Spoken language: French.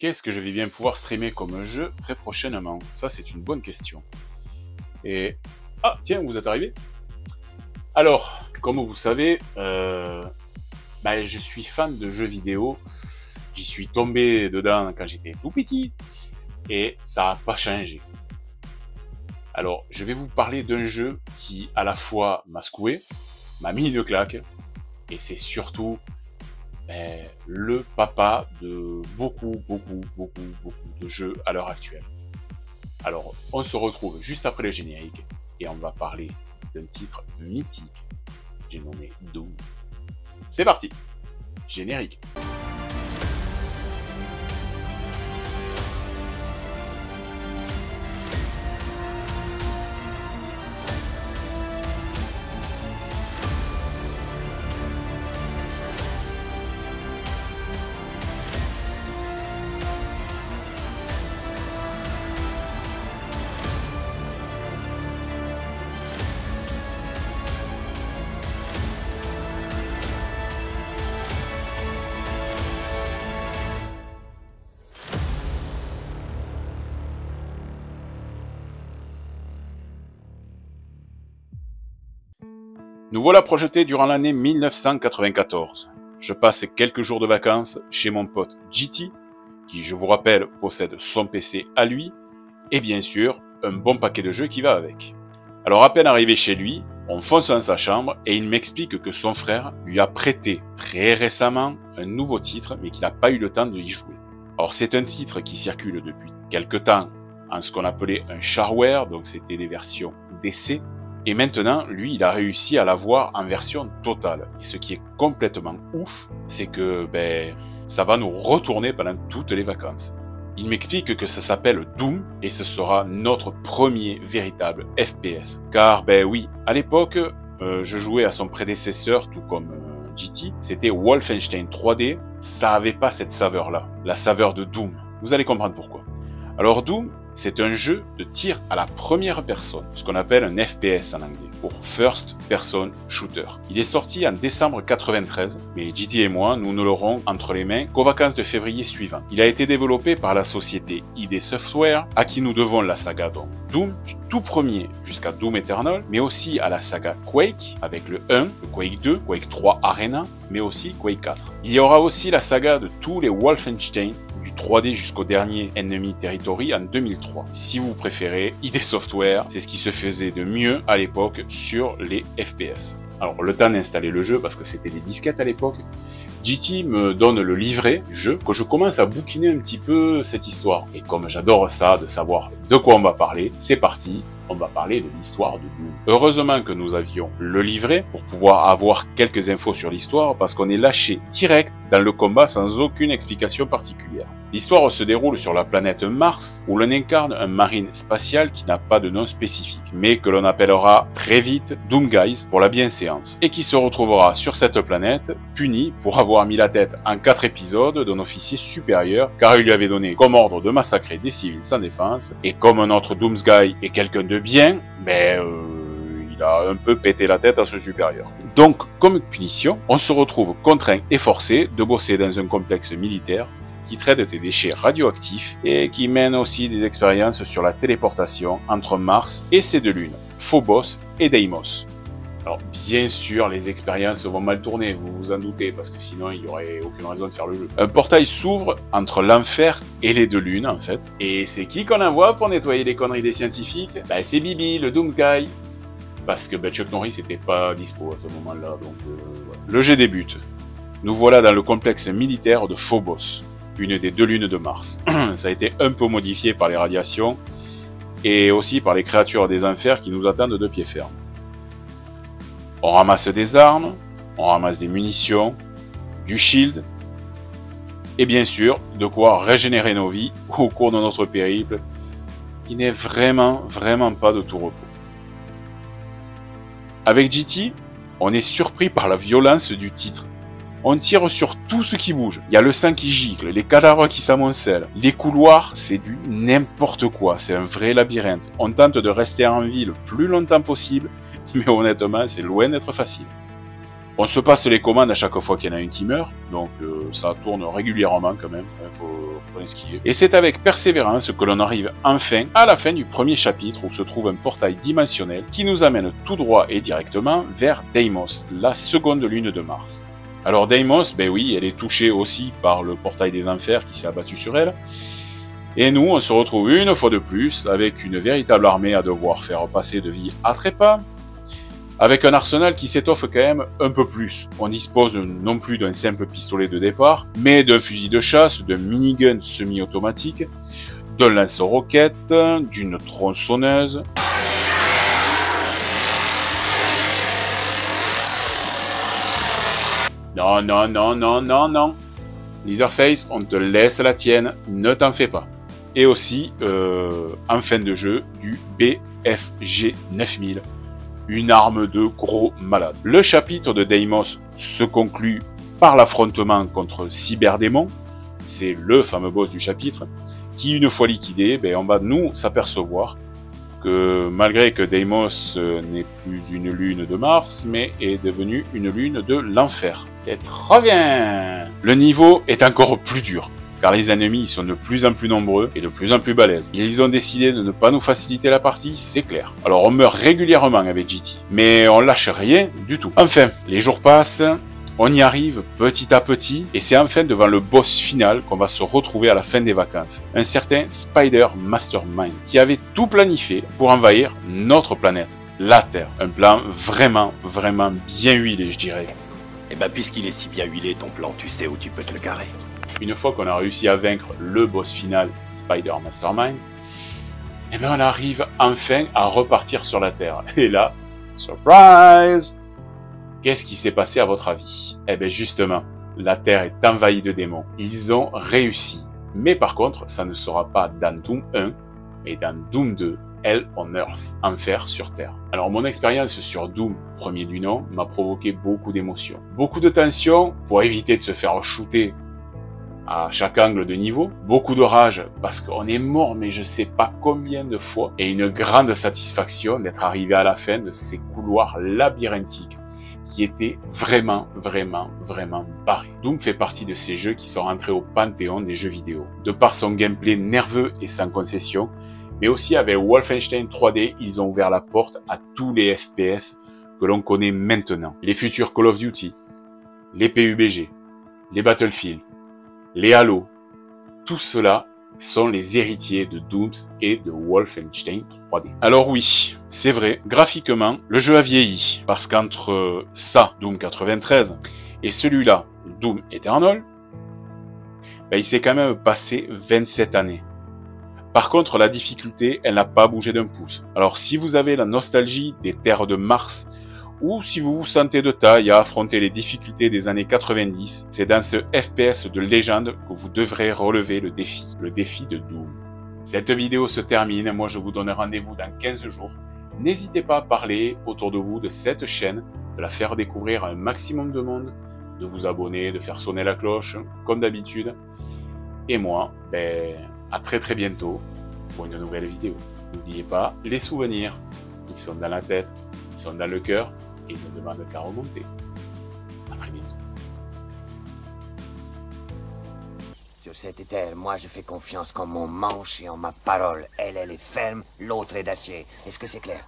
qu'est-ce que je vais bien pouvoir streamer comme jeu très prochainement? Ça, c'est une bonne question. Et... Ah, tiens, vous êtes arrivé? Alors, comme vous savez, je suis fan de jeux vidéo. J'y suis tombé dedans quand j'étais tout petit. Et ça n'a pas changé. Alors, je vais vous parler d'un jeu qui, à la fois, m'a secoué, m'a mis une claque, et c'est surtout le papa de beaucoup de jeux à l'heure actuelle. Alors, on se retrouve juste après le générique, et on va parler d'un titre mythique, j'ai nommé Doom. C'est parti! Générique. Nous voilà projetés durant l'année 1994. Je passe quelques jours de vacances chez mon pote GT, qui, je vous rappelle, possède son PC à lui, et bien sûr, un bon paquet de jeux qui va avec. Alors à peine arrivé chez lui, on fonce dans sa chambre et il m'explique que son frère lui a prêté très récemment un nouveau titre, mais qu'il n'a pas eu le temps de y jouer. Alors c'est un titre qui circule depuis quelques temps en ce qu'on appelait un shareware, donc c'était des versions d'essai. Et maintenant, lui, il a réussi à l'avoir en version totale. Et ce qui est complètement ouf, c'est que ça va nous retourner pendant toutes les vacances. Il m'explique que ça s'appelle Doom et ce sera notre premier véritable FPS. Car oui, à l'époque, je jouais à son prédécesseur, tout comme GT. C'était Wolfenstein 3D. Ça n'avait pas cette saveur-là, la saveur de Doom. Vous allez comprendre pourquoi. Alors Doom, c'est un jeu de tir à la première personne, ce qu'on appelle un FPS en anglais, pour First Person Shooter. Il est sorti en décembre 93, mais GT et moi, nous ne l'aurons entre les mains qu'aux vacances de février suivant. Il a été développé par la société ID Software, à qui nous devons la saga Doom, du tout premier jusqu'à Doom Eternal, mais aussi à la saga Quake, avec le 1, le Quake 2, Quake 3 Arena, mais aussi Quake 4. Il y aura aussi la saga de tous les Wolfenstein, du 3D jusqu'au dernier Enemy Territory en 2003. Si vous préférez, ID Software, c'est ce qui se faisait de mieux à l'époque sur les FPS. Alors le temps d'installer le jeu, parce que c'était des disquettes à l'époque, GT me donne le livret du jeu, que je commence à bouquiner un petit peu cette histoire. Et comme j'adore ça, de savoir de quoi on va parler, c'est parti, on va parler de l'histoire de Doom. Heureusement que nous avions le livret pour pouvoir avoir quelques infos sur l'histoire, parce qu'on est lâché direct dans le combat sans aucune explication particulière. L'histoire se déroule sur la planète Mars, où l'on incarne un marine spatial qui n'a pas de nom spécifique, mais que l'on appellera très vite Doom Guys pour la bienséance, et qui se retrouvera sur cette planète, puni pour avoir mis la tête en 4 épisodes d'un officier supérieur, car il lui avait donné comme ordre de massacrer des civils sans défense, et comme notre Doomsguy est quelqu'un de bien, il a un peu pété la tête à ce supérieur. Donc, comme punition, on se retrouve contraint et forcé de bosser dans un complexe militaire qui traite des déchets radioactifs et qui mène aussi des expériences sur la téléportation entre Mars et ses deux lunes, Phobos et Deimos. Alors, bien sûr, les expériences vont mal tourner, vous vous en doutez, parce que sinon, il n'y aurait aucune raison de faire le jeu. Un portail s'ouvre entre l'enfer et les deux lunes, en fait. Et c'est qui qu'on envoie pour nettoyer les conneries des scientifiques? C'est Bibi, le Doomsguy. Parce que Chuck Norris n'était pas dispo à ce moment-là, donc voilà. Le jeu débute. Nous voilà dans le complexe militaire de Phobos, une des deux lunes de Mars. Ça a été un peu modifié par les radiations, et aussi par les créatures des enfers qui nous attendent de pied ferme. On ramasse des armes, on ramasse des munitions, du shield, et bien sûr, de quoi régénérer nos vies au cours de notre périple, qui n'est vraiment pas de tout repos. Avec GT, on est surpris par la violence du titre. On tire sur tout ce qui bouge. Il y a le sang qui gicle, les cadavres qui s'amoncellent. Les couloirs, c'est du n'importe quoi. C'est un vrai labyrinthe. On tente de rester en vie le plus longtemps possible, mais honnêtement, c'est loin d'être facile. On se passe les commandes à chaque fois qu'il y en a un qui meurt, donc ça tourne régulièrement quand même, il faut ce qui est. Et c'est avec persévérance que l'on arrive enfin à la fin du premier chapitre où se trouve un portail dimensionnel qui nous amène tout droit et directement vers Deimos, la seconde lune de Mars. Alors Deimos, ben oui, elle est touchée aussi par le portail des enfers qui s'est abattu sur elle. Et nous, on se retrouve une fois de plus avec une véritable armée à devoir faire passer de vie à trépas, avec un arsenal qui s'étoffe quand même un peu plus. On dispose non plus d'un simple pistolet de départ, mais d'un fusil de chasse, d'un minigun semi-automatique, d'un lance-roquette, d'une tronçonneuse. Non, non, non, non, non, non. Leatherface, on te laisse la tienne, ne t'en fais pas. Et aussi, en fin de jeu, du BFG 9000. Une arme de gros malade. Le chapitre de Deimos se conclut par l'affrontement contre Cyberdémon, c'est le fameux boss du chapitre, qui une fois liquidé, ben, on va nous s'apercevoir que malgré que Deimos n'est plus une lune de Mars, mais est devenue une lune de l'enfer. C'est trop bien. Le niveau est encore plus dur, car les ennemis sont de plus en plus nombreux et de plus en plus balèzes. Ils ont décidé de ne pas nous faciliter la partie, c'est clair. Alors on meurt régulièrement avec GT, mais on lâche rien du tout. Enfin, les jours passent, on y arrive petit à petit, et c'est enfin devant le boss final qu'on va se retrouver à la fin des vacances. Un certain Spider Mastermind, qui avait tout planifié pour envahir notre planète, la Terre. Un plan vraiment, vraiment bien huilé, je dirais. Eh ben puisqu'il est si bien huilé ton plan, tu sais où tu peux te le carrer. Une fois qu'on a réussi à vaincre le boss final, Spider Mastermind, eh ben on arrive enfin à repartir sur la Terre. Et là, surprise! Qu'est-ce qui s'est passé à votre avis? Eh bien justement, la Terre est envahie de démons. Ils ont réussi. Mais par contre, ça ne sera pas dans Doom 1, mais dans Doom 2, Hell on Earth, enfer sur Terre. Alors mon expérience sur Doom, premier du nom, m'a provoqué beaucoup d'émotions. Beaucoup de tension pour éviter de se faire shooter à chaque angle de niveau, beaucoup de rage parce qu'on est mort mais je sais pas combien de fois, et une grande satisfaction d'être arrivé à la fin de ces couloirs labyrinthiques qui étaient vraiment, vraiment, vraiment barrés. Doom fait partie de ces jeux qui sont rentrés au panthéon des jeux vidéo, de par son gameplay nerveux et sans concession, mais aussi avec Wolfenstein 3D, ils ont ouvert la porte à tous les FPS que l'on connaît maintenant. Les futurs Call of Duty, les PUBG, les Battlefield, les Halo, tout cela sont les héritiers de Doom et de Wolfenstein 3D. Alors oui, c'est vrai, graphiquement, le jeu a vieilli, parce qu'entre ça, Doom 93, et celui-là, Doom Eternal, ben, il s'est quand même passé 27 années. Par contre, la difficulté, elle n'a pas bougé d'un pouce. Alors si vous avez la nostalgie des terres de Mars, ou si vous vous sentez de taille à affronter les difficultés des années 90, c'est dans ce FPS de légende que vous devrez relever le défi de Doom. Cette vidéo se termine, moi je vous donne rendez-vous dans 15 jours. N'hésitez pas à parler autour de vous de cette chaîne, de la faire découvrir à un maximum de monde, de vous abonner, de faire sonner la cloche, comme d'habitude. Et moi, à très bientôt pour une nouvelle vidéo. N'oubliez pas, les souvenirs, ils sont dans la tête, ils sont dans le cœur, et ne demandent qu'à remonter. À très bientôt. Sur cette terre, moi je fais confiance qu'en mon manche et en ma parole. Elle est ferme, l'autre est d'acier. Est-ce que c'est clair?